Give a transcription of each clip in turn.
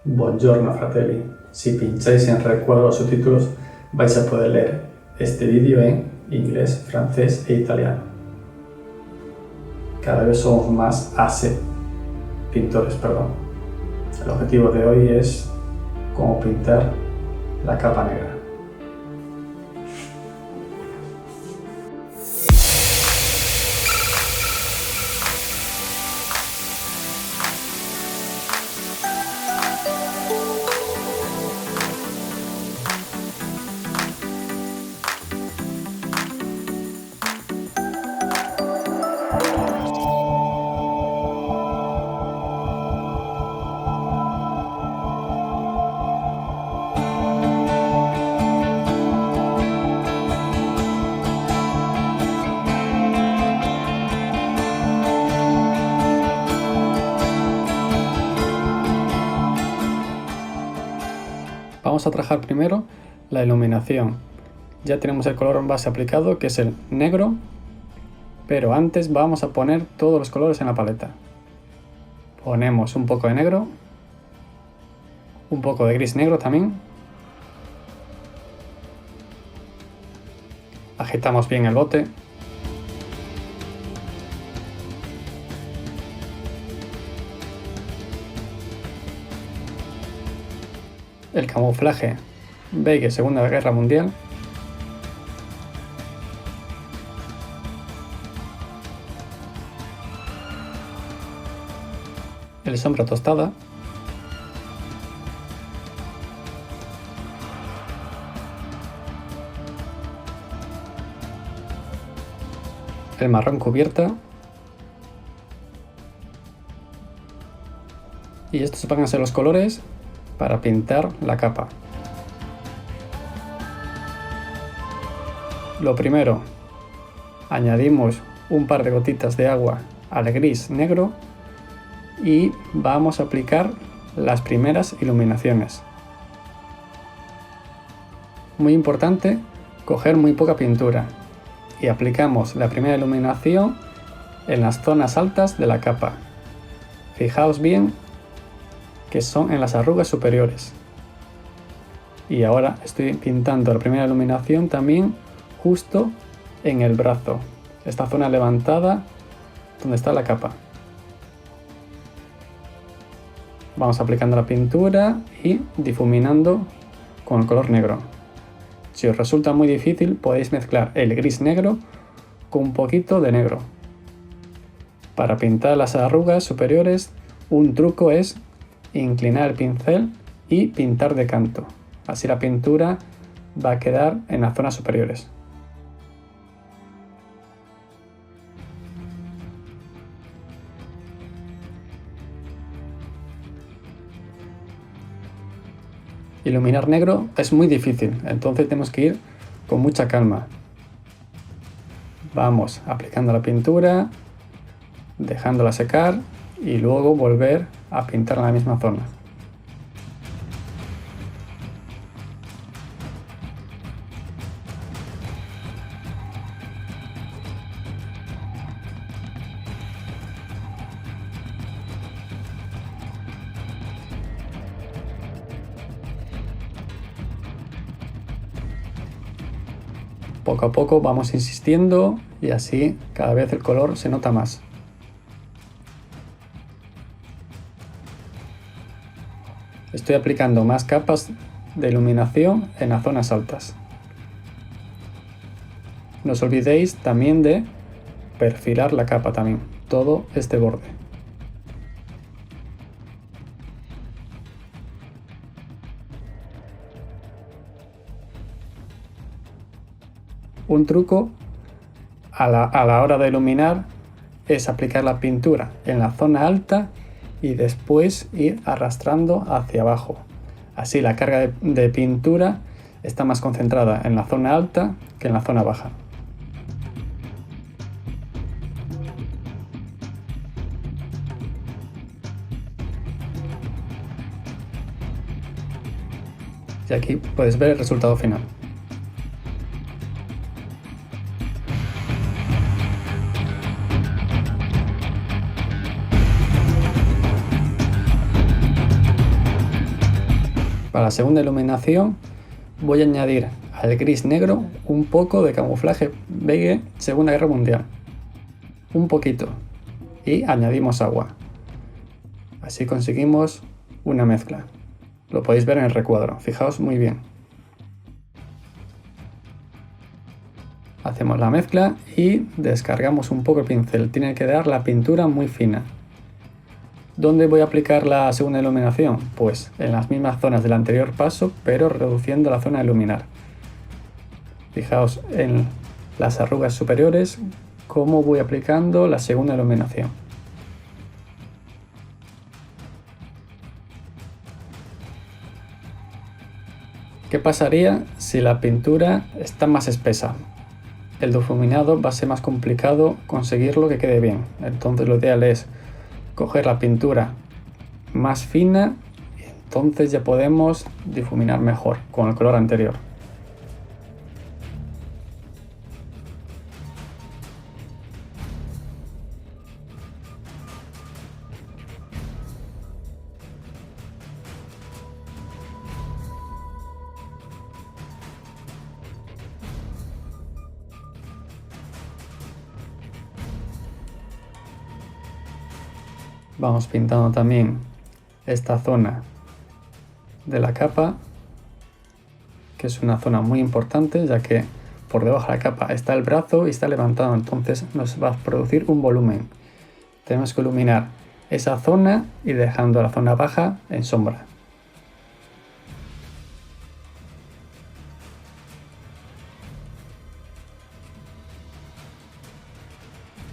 Buongiorno fratelli, si pincháis en recuadro o subtítulos vais a poder leer este vídeo en inglés, francés e italiano. Cada vez somos más pintores. El objetivo de hoy es cómo pintar la capa negra. Vamos a trabajar primero la iluminación. Ya tenemos el color base aplicado, que es el negro, pero antes vamos a poner todos los colores en la paleta. Ponemos un poco de negro, un poco de gris negro también. Agitamos bien el bote. El camuflaje Beige Segunda Guerra Mundial. El sombra tostada. El marrón cubierta. Y estos van a ser los colores para pintar la capa. Lo primero, añadimos un par de gotitas de agua al gris negro y vamos a aplicar las primeras iluminaciones. Muy importante, coger muy poca pintura y aplicamos la primera iluminación en las zonas altas de la capa. Fijaos bien que son en las arrugas superiores. Y ahora estoy pintando la primera iluminación también justo en el brazo, esta zona levantada donde está la capa. Vamos aplicando la pintura y difuminando con el color negro. Si os resulta muy difícil, podéis mezclar el gris negro con un poquito de negro. Para pintar las arrugas superiores, un truco es inclinar el pincel y pintar de canto. Así la pintura va a quedar en las zonas superiores. Iluminar negro es muy difícil, entonces tenemos que ir con mucha calma. Vamos aplicando la pintura, dejándola secar y luego volver a pintar en la misma zona. Poco a poco vamos insistiendo y así cada vez el color se nota más. Estoy aplicando más capas de iluminación en las zonas altas. No os olvidéis también de perfilar la capa también, todo este borde. Un truco a la hora de iluminar es aplicar la pintura en la zona alta y después ir arrastrando hacia abajo. Así la carga de pintura está más concentrada en la zona alta que en la zona baja. Y aquí puedes ver el resultado final. Para la segunda iluminación voy a añadir al gris negro un poco de camuflaje beige Segunda Guerra Mundial. Un poquito. Y añadimos agua. Así conseguimos una mezcla. Lo podéis ver en el recuadro, fijaos muy bien. Hacemos la mezcla y descargamos un poco el pincel. Tiene que dar la pintura muy fina. ¿Dónde voy a aplicar la segunda iluminación? Pues en las mismas zonas del anterior paso, pero reduciendo la zona de iluminar. Fijaos en las arrugas superiores cómo voy aplicando la segunda iluminación. ¿Qué pasaría si la pintura está más espesa? El difuminado va a ser más complicado conseguirlo que quede bien. Entonces lo ideal es coger la pintura más fina y entonces ya podemos difuminar mejor con el color anterior. Vamos pintando también esta zona de la capa, que es una zona muy importante, ya que por debajo de la capa está el brazo y está levantado, entonces nos va a producir un volumen. Tenemos que iluminar esa zona y dejando la zona baja en sombra.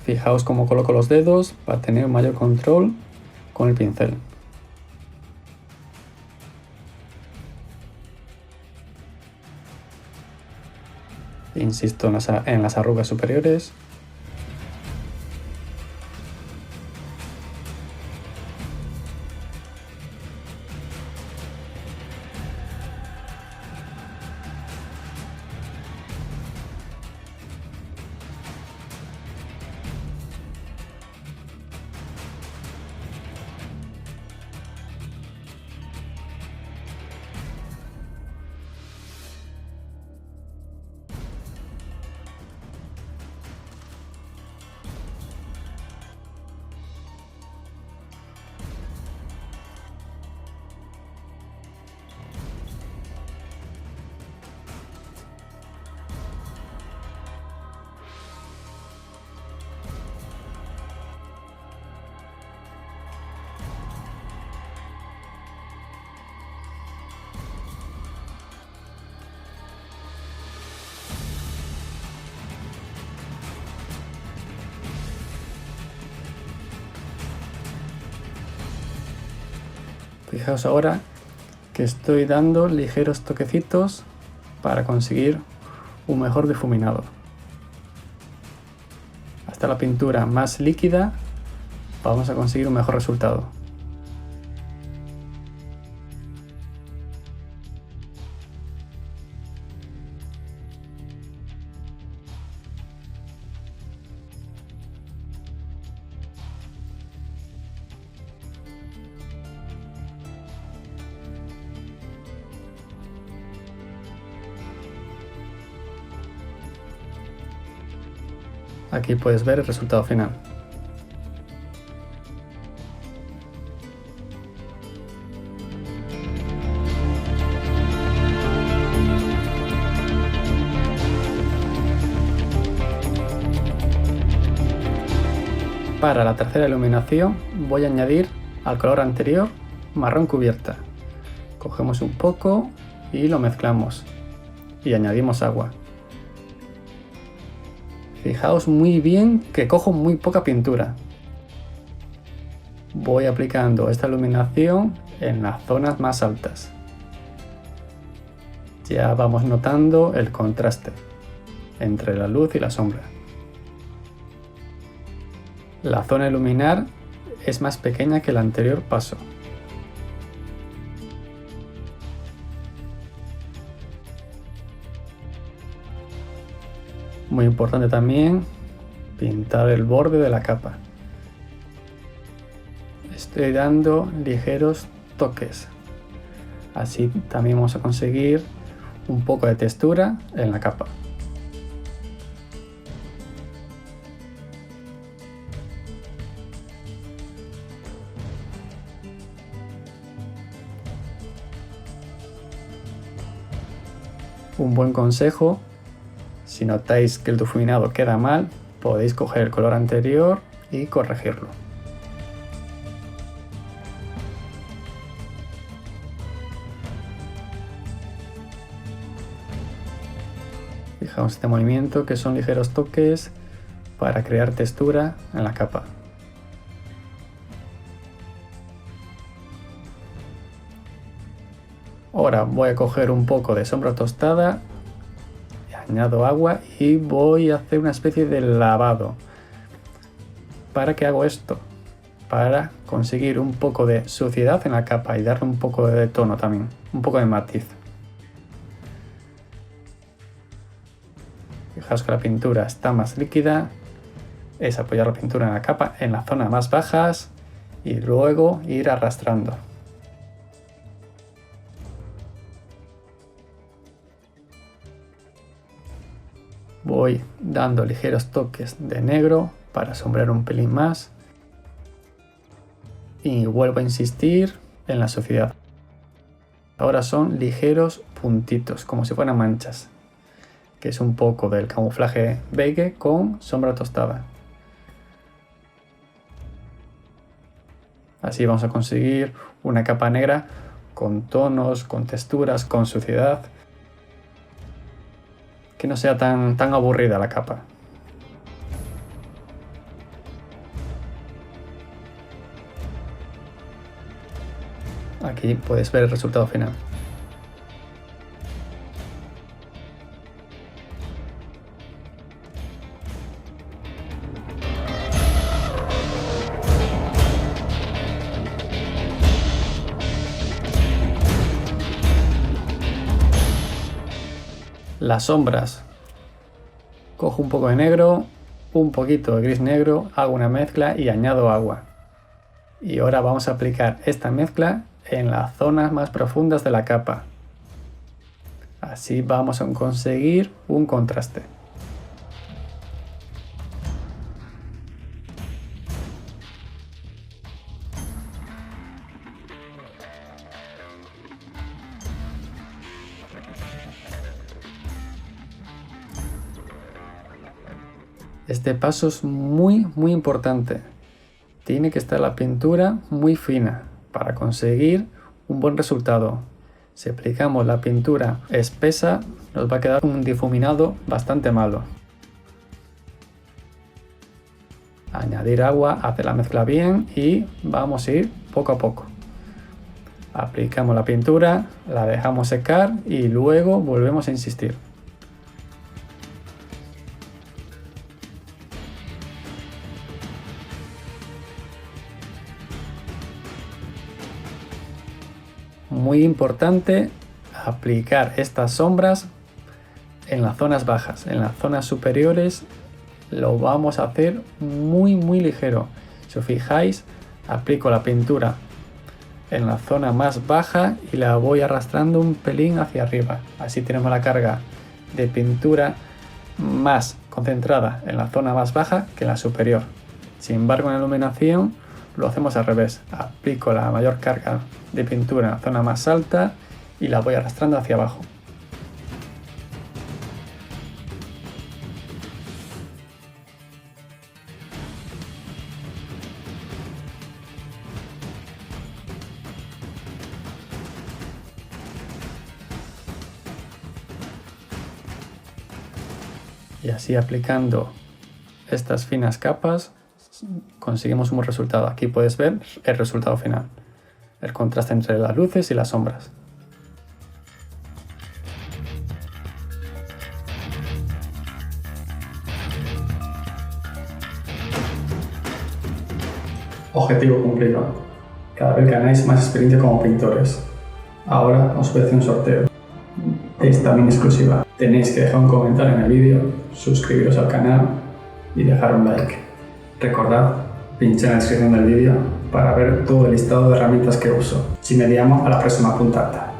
Fijaos cómo coloco los dedos para tener un mayor control con el pincel. Insisto en las arrugas superiores. Fijaos ahora que estoy dando ligeros toquecitos para conseguir un mejor difuminado. Hasta la pintura más líquida vamos a conseguir un mejor resultado. Aquí puedes ver el resultado final. Para la tercera iluminación voy a añadir al color anterior marrón cubierta. Cogemos un poco y lo mezclamos y añadimos agua. Fijaos muy bien que cojo muy poca pintura. Voy aplicando esta iluminación en las zonas más altas. Ya vamos notando el contraste entre la luz y la sombra. La zona de iluminar es más pequeña que el anterior paso. Muy importante también pintar el borde de la capa. Estoy dando ligeros toques Así también vamos a conseguir un poco de textura en la capa. Un buen consejo: si notáis que el difuminado queda mal, podéis coger el color anterior y corregirlo. Fijaos este movimiento, que son ligeros toques para crear textura en la capa. Ahora voy a coger un poco de sombra tostada, añado agua y voy a hacer una especie de lavado. ¿Para qué hago esto? Para conseguir un poco de suciedad en la capa y darle un poco de tono también, un poco de matiz. Fijaos que la pintura está más líquida, es apoyar la pintura en la capa en las zonas más bajas y luego ir arrastrando. Voy dando ligeros toques de negro para sombrear un pelín más y vuelvo a insistir en la suciedad. Ahora son ligeros puntitos, como si fueran manchas, que es un poco del camuflaje beige con sombra tostada. Así vamos a conseguir una capa negra con tonos, con texturas, con suciedad, que no sea tan aburrida la capa. Aquí puedes ver el resultado final. Las sombras: cojo un poco de negro, un poquito de gris negro, hago una mezcla y añado agua. Y ahora vamos a aplicar esta mezcla en las zonas más profundas de la capa. Así vamos a conseguir un contraste. Este paso es muy importante. Tiene que estar la pintura muy fina para conseguir un buen resultado. Si aplicamos la pintura espesa, nos va a quedar un difuminado bastante malo. Añadir agua, hacer la mezcla bien y vamos a ir poco a poco. Aplicamos la pintura, la dejamos secar y luego volvemos a insistir. Muy importante aplicar estas sombras en las zonas bajas. En las zonas superiores lo vamos a hacer muy ligero. Si os fijáis, aplico la pintura en la zona más baja y la voy arrastrando un pelín hacia arriba. Así tenemos la carga de pintura más concentrada en la zona más baja que en la superior. Sin embargo, en la iluminación lo hacemos al revés. Aplico la mayor carga de pintura en la zona más alta y la voy arrastrando hacia abajo. Y así, aplicando estas finas capas, conseguimos un buen resultado. Aquí puedes ver el resultado final, el contraste entre las luces y las sombras. Objetivo cumplido. Cada vez ganáis más experiencia como pintores. Ahora os voy a hacer un sorteo de esta mini exclusiva. Tenéis que dejar un comentario en el vídeo, suscribiros al canal y dejar un like. Recordad pinchar en la descripción del vídeo para ver todo el listado de herramientas que uso. Ci vediamo alla prossima puntata.